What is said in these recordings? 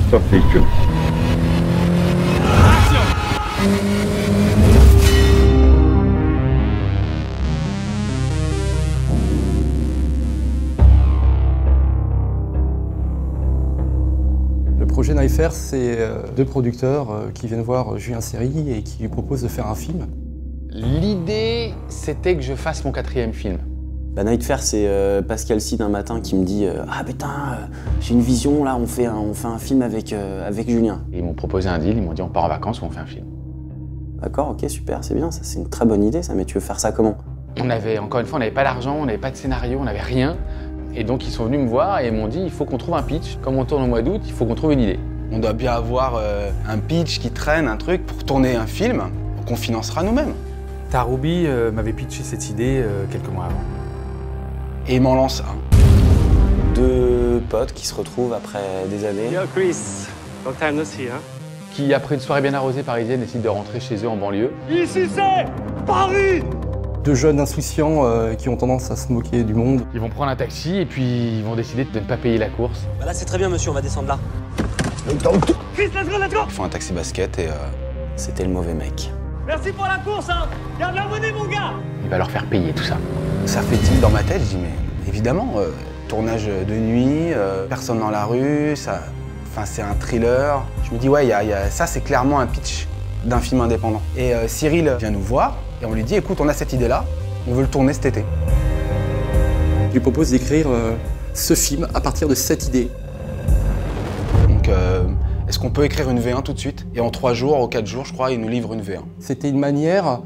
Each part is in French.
Top véhicule. Le projet Nightfare, c'est deux producteurs qui viennent voir Julien Seri et qui lui proposent de faire un film. L'idée, c'était que je fasse mon 4e film. Nightfare, c'est Pascal Cid un matin qui me dit « Ah putain, j'ai une vision, là, on fait un film avec Julien. » Ils m'ont proposé un deal, ils m'ont dit on part en vacances ou on fait un film. D'accord, ok, super, c'est bien, ça c'est une très bonne idée ça, mais tu veux faire ça comment? Encore une fois, on n'avait pas d'argent, on n'avait pas de scénario, on n'avait rien. Et donc ils sont venus me voir et ils m'ont dit il faut qu'on trouve un pitch. Comme on tourne au mois d'août, il faut qu'on trouve une idée. On doit bien avoir un pitch qui traîne, un truc pour tourner un film qu'on financera nous-mêmes. Taroubi m'avait pitché cette idée quelques mois avant. Et il m'en lance un. Deux potes qui se retrouvent après des années. Yo Chris, long time no see, hein? Qui, après une soirée bien arrosée parisienne, décident de rentrer chez eux en banlieue. Ici c'est Paris! Deux jeunes insouciants qui ont tendance à se moquer du monde. Ils vont prendre un taxi et puis ils vont décider de ne pas payer la course. Là c'est très bien monsieur, on va descendre là. Chris, let's go, let's go! Ils font un taxi basket et... C'était le mauvais mec. Merci pour la course, hein! Garde la monnaie, mon gars! Il va leur faire payer tout ça. Ça fait tilt dans ma tête, je dis mais évidemment, tournage de nuit, personne dans la rue, c'est un thriller. Je me dis ouais, ça c'est clairement un pitch d'un film indépendant. Et Cyril vient nous voir et on lui dit écoute, on a cette idée-là, on veut le tourner cet été. Je lui propose d'écrire ce film à partir de cette idée. Donc est-ce qu'on peut écrire une V1 tout de suite? Et en 3 jours, ou 4 jours, je crois, il nous livre une V1. C'était une manière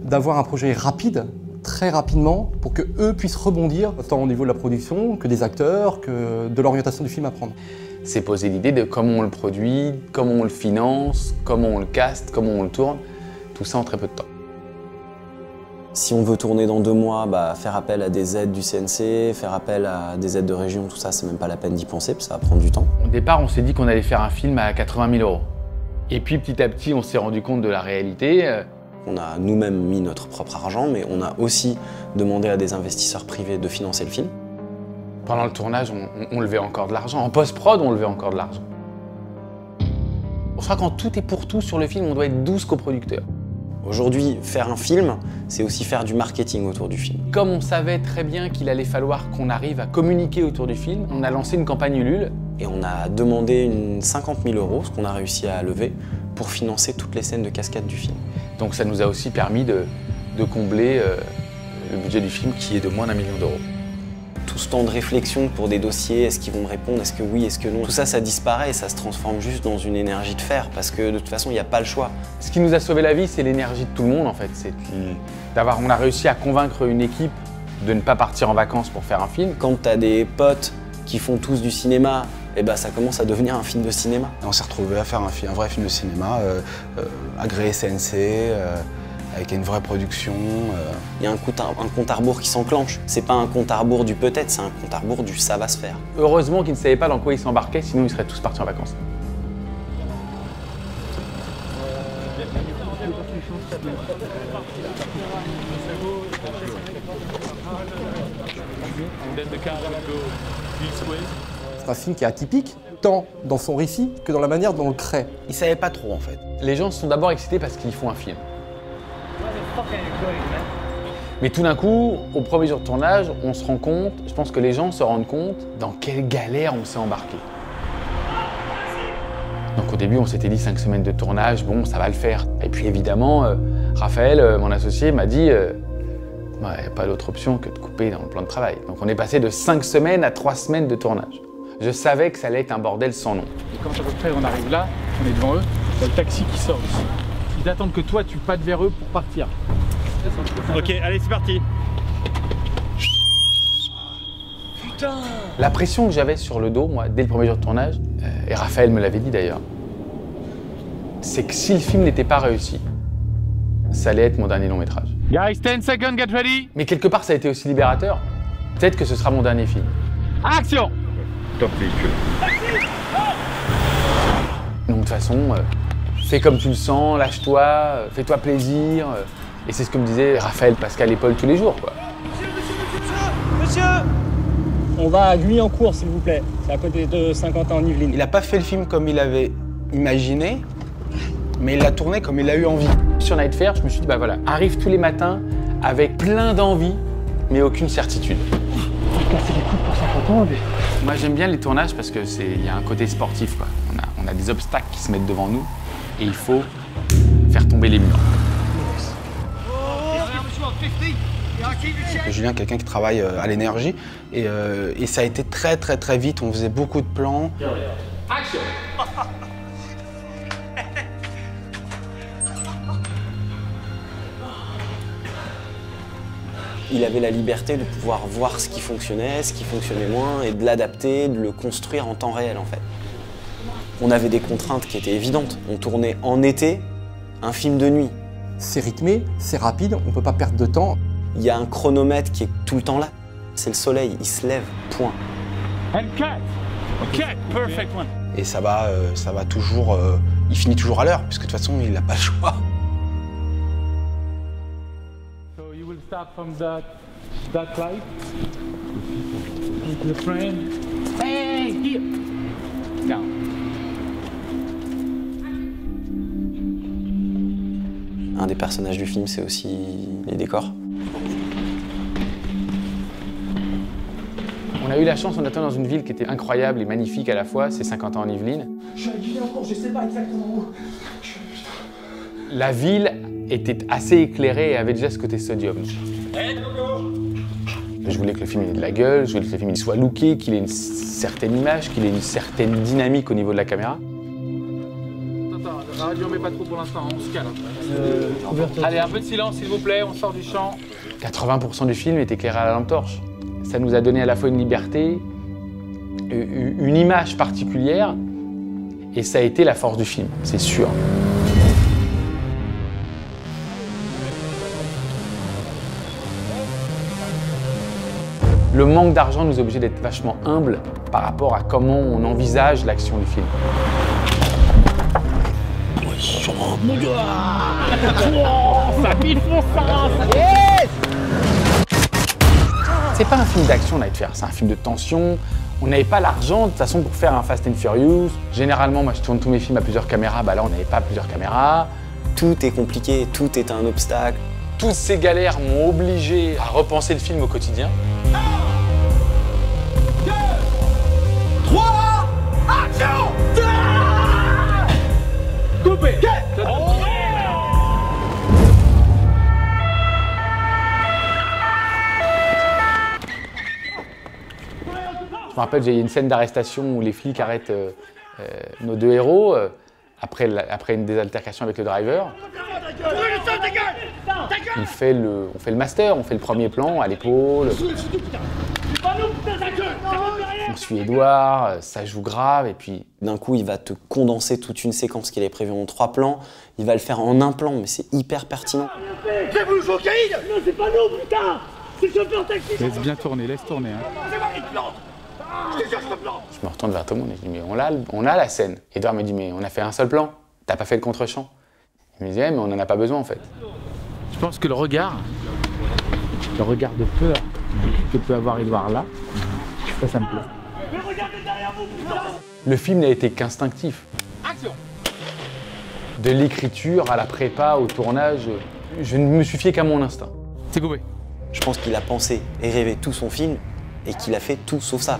d'avoir un projet rapide, très rapidement, pour que eux puissent rebondir, tant au niveau de la production, que des acteurs, que de l'orientation du film à prendre. C'est poser l'idée de comment on le produit, comment on le finance, comment on le caste, comment on le tourne. Tout ça en très peu de temps. Si on veut tourner dans 2 mois, faire appel à des aides du CNC, faire appel à des aides de région, tout ça, c'est même pas la peine d'y penser, parce que ça va prendre du temps. Au départ, on s'est dit qu'on allait faire un film à 80 000 €. Et puis petit à petit, on s'est rendu compte de la réalité. On a nous-mêmes mis notre propre argent, mais on a aussi demandé à des investisseurs privés de financer le film. Pendant le tournage, on levait encore de l'argent. En post-prod, on levait encore de l'argent. Je crois qu'en tout et pour tout sur le film, on doit être 12 coproducteurs. Aujourd'hui, faire un film, c'est aussi faire du marketing autour du film. Comme on savait très bien qu'il allait falloir qu'on arrive à communiquer autour du film, on a lancé une campagne Ulule. Et on a demandé 50 000 €, ce qu'on a réussi à lever, pour financer toutes les scènes de cascade du film. Donc ça nous a aussi permis de combler le budget du film qui est de moins d'1 million €. Tout ce temps de réflexion pour des dossiers, est-ce qu'ils vont me répondre, est-ce que oui, est-ce que non, tout ça, ça disparaît et ça se transforme juste dans une énergie de fer parce que de toute façon, il n'y a pas le choix. Ce qui nous a sauvé la vie, c'est l'énergie de tout le monde en fait. On a réussi à convaincre une équipe de ne pas partir en vacances pour faire un film. Quand tu as des potes qui font tous du cinéma, ça commence à devenir un film de cinéma. Et on s'est retrouvés à faire un vrai film de cinéma, agréé CNC, avec une vraie production. Il y a un compte à rebours qui s'enclenche. C'est pas un compte à rebours du peut-être, c'est un compte à rebours du ça va se faire. Heureusement qu'ils ne savaient pas dans quoi ils s'embarquaient, sinon ils seraient tous partis en vacances. C'est un film qui est atypique, tant dans son récit que dans la manière dont on le crée. Ils savaient pas trop en fait. Les gens sont d'abord excités parce qu'ils font un film. Mais tout d'un coup, au premier jour de tournage, on se rend compte, je pense que les gens se rendent compte dans quelle galère on s'est embarqué. Donc au début, on s'était dit 5 semaines de tournage, bon, ça va le faire. Et puis évidemment, Raphaël, mon associé, m'a dit il n'y a pas d'autre option que de couper dans le plan de travail. Donc on est passé de 5 semaines à 3 semaines de tournage. Je savais que ça allait être un bordel sans nom. Et quand à peu près on arrive là, on est devant eux, il y a le taxi qui sort ici. Ils attendent que toi tu pattes vers eux pour partir. Ok, allez, c'est parti. Putain! La pression que j'avais sur le dos, moi, dès le premier jour de tournage, et Raphaël me l'avait dit d'ailleurs, c'est que si le film n'était pas réussi, ça allait être mon dernier long métrage. Guys, 10 seconds, get ready! Mais quelque part, ça a été aussi libérateur. Peut-être que ce sera mon dernier film. Action! Top véhicule. Donc de toute façon, fais comme tu le sens, lâche-toi, fais-toi plaisir. Et c'est ce que me disait Raphaël, Pascal et Paul tous les jours, quoi. Monsieur! On va à Guyancourt, s'il vous plaît. C'est à côté de Saint-Quentin-en-Yvelines. Il n'a pas fait le film comme il avait imaginé, mais il l'a tourné comme il a eu envie. Sur Night Fair, je me suis dit, bah voilà, arrive tous les matins avec plein d'envie, mais aucune certitude. Casser les coudes pour Saint-Quentin, mais... Moi, j'aime bien les tournages parce qu'il y a un côté sportif, quoi. On a des obstacles qui se mettent devant nous et il faut faire tomber les murs. Julien est quelqu'un qui travaille à l'énergie et ça a été très vite. On faisait beaucoup de plans. Action! Il avait la liberté de pouvoir voir ce qui fonctionnait moins, et de l'adapter, de le construire en temps réel en fait. On avait des contraintes qui étaient évidentes. On tournait en été un film de nuit. C'est rythmé, c'est rapide, on ne peut pas perdre de temps. Il y a un chronomètre qui est tout le temps là. C'est le soleil, il se lève, point. And cut! Cut! Perfect one! Et ça va toujours... il finit toujours à l'heure, puisque de toute façon, il n'a pas le choix. So you will start from that light. Into the frame. Hey, here! Down. Un des personnages du film, c'est aussi les décors. On a eu la chance, on était dans une ville qui était incroyable et magnifique à la fois, c'est Saint-Quentin-en-Yvelines. Je suis à Guyancourt, je sais pas exactement où. La ville était assez éclairée et avait déjà ce côté sodium. Je voulais que le film ait de la gueule, je voulais que le film soit looké, qu'il ait une certaine image, qu'il ait une certaine dynamique au niveau de la caméra. Attends, la radio met pas trop pour l'instant, on se calme. Allez, un peu de silence s'il vous plaît, on sort du champ. 80% du film est éclairé à la lampe torche. Ça nous a donné à la fois une liberté, une image particulière, et ça a été la force du film, c'est sûr. Le manque d'argent nous oblige d'être vachement humbles par rapport à comment on envisage l'action du film. C'est pas un film d'action Night Fair, c'est un film de tension. On n'avait pas l'argent de toute façon pour faire un Fast and Furious. Généralement, moi je tourne tous mes films à plusieurs caméras, bah là on n'avait pas plusieurs caméras. Tout est compliqué, tout est un obstacle. Toutes ces galères m'ont obligé à repenser le film au quotidien. 1, 2, 3, action! Coupé! Je me rappelle, il y a une scène d'arrestation où les flics arrêtent nos deux héros après une désaltercation avec le driver. On fait le master, on fait le premier plan à l'épaule. On suit Edouard, ça joue grave et puis... D'un coup, il va te condenser toute une séquence qu'il est prévue en 3 plans. Il va le faire en un plan, mais c'est hyper pertinent. C'est vous le cocaïne? Non, c'est pas nous, putain! C'est le chauffeur taxi! Laisse bien tourner, laisse tourner. Hein. C'est moi qui te plante! Je te jure, je te plante! Je me retourne vers tout le monde et je dis mais on a la scène. Edouard me dit mais on a fait un seul plan, t'as pas fait le contre-champ. Il me dit mais on n'en a pas besoin en fait. Je pense que le regard de peur que peut avoir Edouard là, ça me plaît. Mais regardez derrière vous, putain! Le film n'a été qu'instinctif. Action! De l'écriture à la prépa, au tournage, je ne me suis fié qu'à mon instinct. C'est coupé. Je pense qu'il a pensé et rêvé tout son film et qu'il a fait tout sauf ça.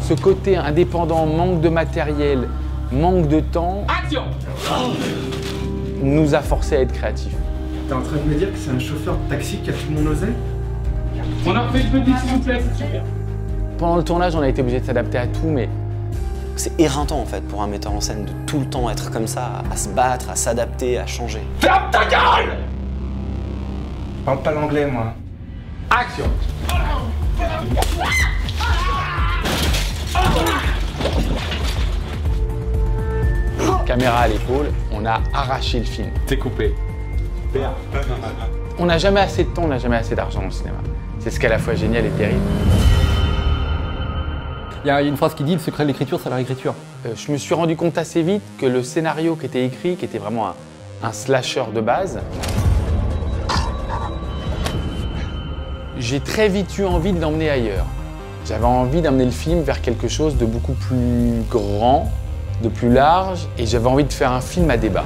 Ce côté indépendant, manque de matériel, manque de temps, Action! nous a forcés à être créatifs. T'es en train de me dire que c'est un chauffeur de taxi qui a tout mon oseille? On en refait une petite s'il vous plaît, c'est super. Pendant le tournage, on a été obligé de s'adapter à tout, mais C'est éreintant en fait pour un metteur en scène de tout le temps être comme ça, à se battre, à s'adapter, à changer. Ferme ta gueule! Je parle pas l'anglais, moi. Action! caméra à l'épaule, on a arraché le film. C'est coupé. On n'a jamais assez de temps, on n'a jamais assez d'argent au cinéma. C'est ce qui est à la fois génial et terrible. Il y a une phrase qui dit « le secret de l'écriture, c'est la réécriture ». Je me suis rendu compte assez vite que le scénario qui était écrit, qui était vraiment un slasher de base. J'ai très vite eu envie de l'emmener ailleurs. J'avais envie d'amener le film vers quelque chose de beaucoup plus grand, de plus large, et j'avais envie de faire un film à débat.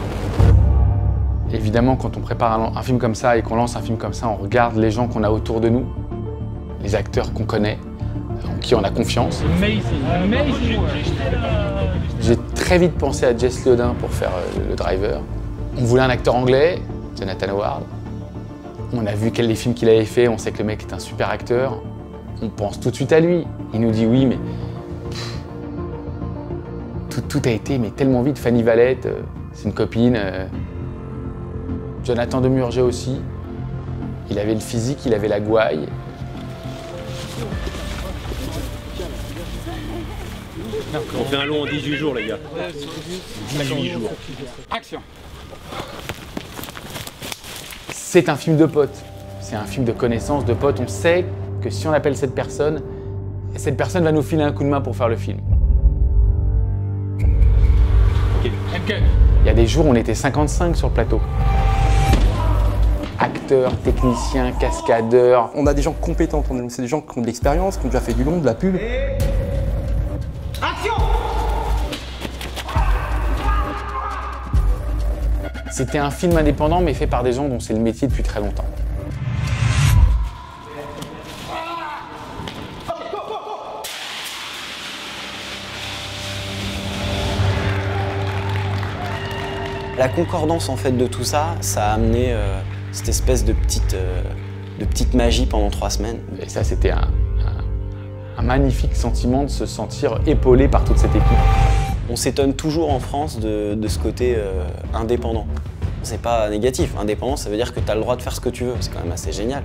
Évidemment, quand on prépare un film comme ça et qu'on lance un film comme ça, on regarde les gens qu'on a autour de nous, les acteurs qu'on connaît, en qui on a confiance. J'ai très vite pensé à Jesse Liodin pour faire le driver. On voulait un acteur anglais, Jonathan Howard. On a vu les films qu'il avait fait, on sait que le mec est un super acteur. On pense tout de suite à lui. Il nous dit oui, mais tout a été tellement vite. Fanny Valette, c'est une copine. Jonathan Demurger aussi. Il avait le physique, il avait la gouaille. On fait un long en 18 jours, les gars. 18 jours. Action. C'est un film de potes. C'est un film de connaissances, de potes. On sait que si on appelle cette personne va nous filer un coup de main pour faire le film. Okay. Il y a des jours où on était 55 sur le plateau. Acteurs, techniciens, cascadeurs. On a des gens compétents pour nous, c'est des gens qui ont de l'expérience, qui ont déjà fait du long, de la pub. Action! C'était un film indépendant mais fait par des gens dont c'est le métier depuis très longtemps. La concordance en fait de tout ça, ça a amené cette espèce de petite magie pendant 3 semaines. Et ça, c'était un magnifique sentiment de se sentir épaulé par toute cette équipe. On s'étonne toujours en France de ce côté indépendant. C'est pas négatif, indépendant ça veut dire que tu as le droit de faire ce que tu veux, c'est quand même assez génial.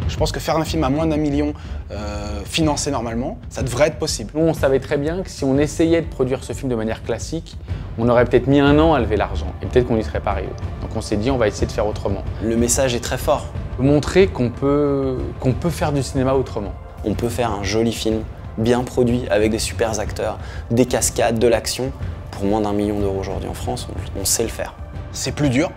Je pense que faire un film à moins d'1 million financé normalement, ça devrait être possible. Nous, on savait très bien que si on essayait de produire ce film de manière classique, on aurait peut-être mis 1 an à lever l'argent et peut-être qu'on n'y serait pas arrivé. Donc on s'est dit, on va essayer de faire autrement. Le message est très fort. Montrer qu'on peut faire du cinéma autrement. On peut faire un joli film, bien produit, avec des super acteurs, des cascades, de l'action. Pour moins d'1 million d'euros aujourd'hui en France, on sait le faire. C'est plus dur,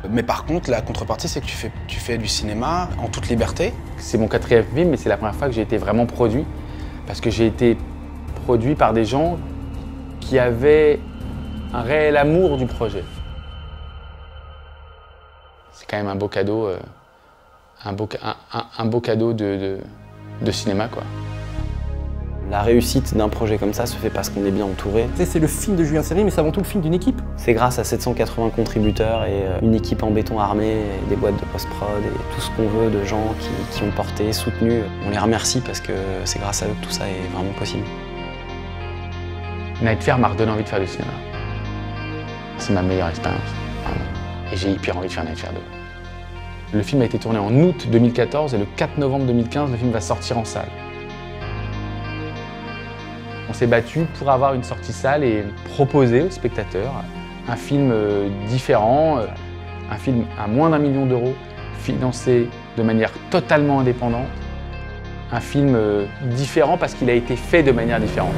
mais par contre, la contrepartie, c'est que tu fais du cinéma en toute liberté. C'est mon 4e film, mais c'est la première fois que j'ai été vraiment produit. Parce que j'ai été produit par des gens qui avaient un réel amour du projet. C'est quand même un beau cadeau, un beau cadeau de cinéma, quoi. La réussite d'un projet comme ça se fait parce qu'on est bien entouré. C'est le film de Julien Seri, mais c'est avant tout le film d'une équipe. C'est grâce à 780 contributeurs et une équipe en béton armé, et des boîtes de post-prod et tout ce qu'on veut de gens qui ont porté, soutenu. On les remercie parce que c'est grâce à eux que tout ça est vraiment possible. Night Fair m'a redonné envie de faire du cinéma. C'est ma meilleure expérience, vraiment. Et j'ai hyper envie de faire Night Fair 2. Le film a été tourné en août 2014 et le 4 novembre 2015, le film va sortir en salle. On s'est battu pour avoir une sortie salle et proposer aux spectateurs un film différent, un film à moins d'1 million d'euros, financé de manière totalement indépendante, un film différent parce qu'il a été fait de manière différente.